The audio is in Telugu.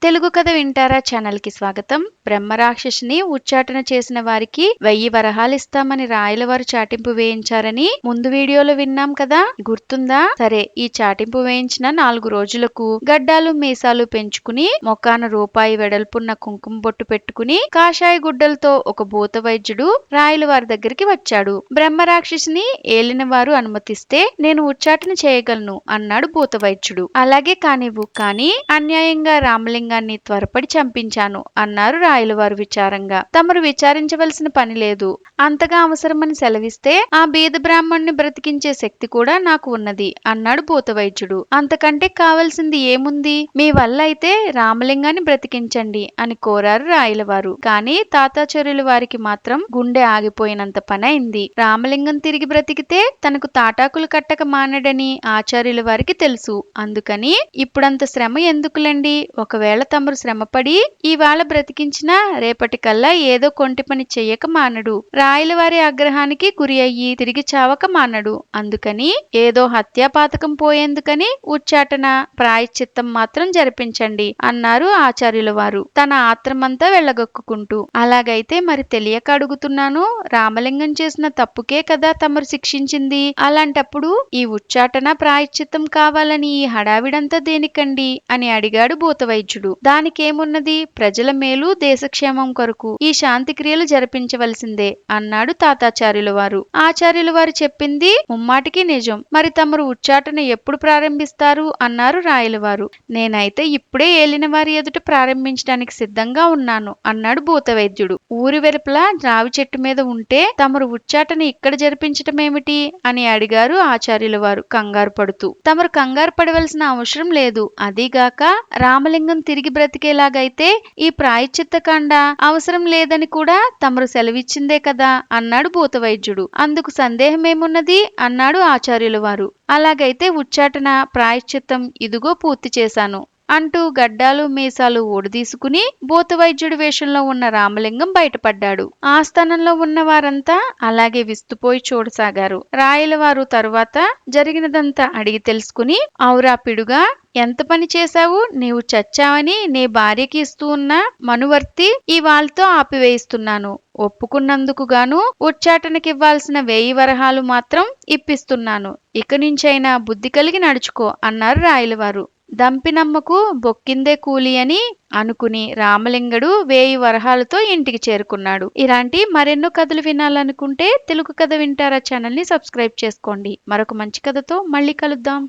తెలుగు కథ వింటారా ఛానల్ కి స్వాగతం. బ్రహ్మరాక్షసిని ఉచ్చాటన చేసిన వారికి 1000 వరహాలు ఇస్తామని రాయలవారు చాటింపు వేయించారని ముందు వీడియోలో విన్నాం కదా, గుర్తుందా? సరే, ఈ చాటింపు వేయించిన 4 రోజులకు గడ్డాలు మీసాలు పెంచుకుని మొకాన రూపాయి వెడల్పున్న కుంకుమ బొట్టు పెట్టుకుని కాషాయ గుడ్డలతో ఒక భూత వైద్యుడు రాయలవారి దగ్గరికి వచ్చాడు. బ్రహ్మరాక్షసిని ఏలిన వారు అనుమతిస్తే నేను ఉచ్చాటన చేయగలను అన్నాడు భూత వైద్యుడు. అలాగే కానివ్వు, కానీ అన్యాయంగా రామలింగాన్ని త్వరపడి చంపించాను అన్నారు రాయలవారు విచారంగా. తమరు విచారించవలసిన పని లేదు, అంతగా అవసరమని సెలవిస్తే ఆ బీద బ్రాహ్మణ్ణి బ్రతికించే శక్తి కూడా నాకు ఉన్నది అన్నాడు భూత వైద్యుడు. అంతకంటే కావలసింది ఏముంది? మీ వల్ల అయితే రామలింగాన్ని బ్రతికించండి అని కోరారు రాయలవారు. కానీ తాతాచార్యుల వారికి మాత్రం గుండె ఆగిపోయినంత పనైంది. రామలింగం తిరిగి బ్రతికితే తనకు తాటాకులు కట్టక మానడని ఆచార్యుల వారికి తెలుసు. అందుకని ఇప్పుడంత శ్రమ ఎందుకులండి? ఒకవేళ తమరు శ్రమపడి ఇవాళ బ్రతికించినా రేపటికల్లా ఏదో కొంటి పని చెయ్యక మానడు. రాయలవారి ఆగ్రహానికి గురి అయ్యి తిరిగి చావక మానడు. అందుకని ఏదో హత్యాపాతకం పోయేందుకని ఉచ్చాటన ప్రాయశ్చిత్తం మాత్రం జరిపించండి అన్నారు ఆచార్యుల వారు తన ఆత్రమంతా వెళ్ళగొక్కుంటూ. అలాగైతే మరి తెలియక అడుగుతున్నాను, రామలింగం చేసిన తప్పుకే కదా తమరు శిక్షించింది. అలాంటప్పుడు ఈ ఉచ్చాటన ప్రాయశ్చిత్తం కావాలని ఈ హడావిడంతా దేనికండి అని అడిగాడు భూత వైద్యుడు. దానికేమున్నది, ప్రజల మేలు దేశక్షేమం కొరకు ఈ శాంతి క్రియలు జరిపించవలసిందే అన్నాడు తాతాచార్యుల వారు. ఆచార్యుల వారు చెప్పింది ముమ్మాటికి నిజం. మరి తమరు ఉచ్చాటన ఎప్పుడు ప్రారంభిస్తారు అన్నారు రాయలవారు. నేనైతే ఇప్పుడే ఏలిన వారి ఎదుట ప్రారంభించడానికి సిద్ధంగా ఉన్నాను అన్నాడు భూత వైద్యుడు. ఊరి వెలుపల రావి చెట్టు మీద ఉంటే తమరు ఉచ్చాటన ఇక్కడ జరిపించటమేమిటి అని అడిగారు ఆచార్యుల వారు కంగారు పడుతూ. తమరు కంగారు పడవలసిన అవసరం లేదు. అదీగాక రామలింగం తిరిగి బ్రతికేలాగైతే ఈ ప్రాయశ్చిత్తకాండ అవసరం లేదని కూడా తమరు సెలవిచ్చిందే కదా అన్నాడు భూత వైద్యుడు. అందుకు సందేహమేమున్నది అన్నాడు ఆచార్యుల వారు. అలాగైతే ఉచ్చాటన ప్రాయశ్చిత్తం ఇదిగో పూర్తి చేశాను అంటూ గడ్డాలు మీసాలు ఊడదీసుకుని భూత వైద్యుడి వేషంలో ఉన్న రామలింగం బయటపడ్డాడు. ఆ స్థానంలో ఉన్న వారంతా అలాగే విస్తుపోయి చూడసాగారు. రాయలవారు తరువాత జరిగినదంతా అడిగి తెలుసుకుని, ఔరా పిడుగా, ఎంత పని చేశావు? నీవు చచ్చావని నీ భార్యకి ఇస్తూ ఉన్న మనువర్తి ఇవాళతో ఆపివేయిస్తున్నాను. ఒప్పుకున్నందుకు గాను ఉచ్చాటనకివ్వాల్సిన 1000 వరహాలు మాత్రం ఇప్పిస్తున్నాను. ఇక నుంచైనా బుద్ధి కలిగి నడుచుకో అన్నారు రాయలవారు. దంపినమ్మకు బొక్కిందే కూలి అని అనుకుని రామలింగడు 1000 వరహాలతో ఇంటికి చేరుకున్నాడు. ఇలాంటి మరెన్నో కథలు వినాలనుకుంటే తెలుగు కథ వింటారా ఛానల్ ని సబ్స్క్రైబ్ చేసుకోండి. మరొక మంచి కథతో మళ్ళీ కలుద్దాం.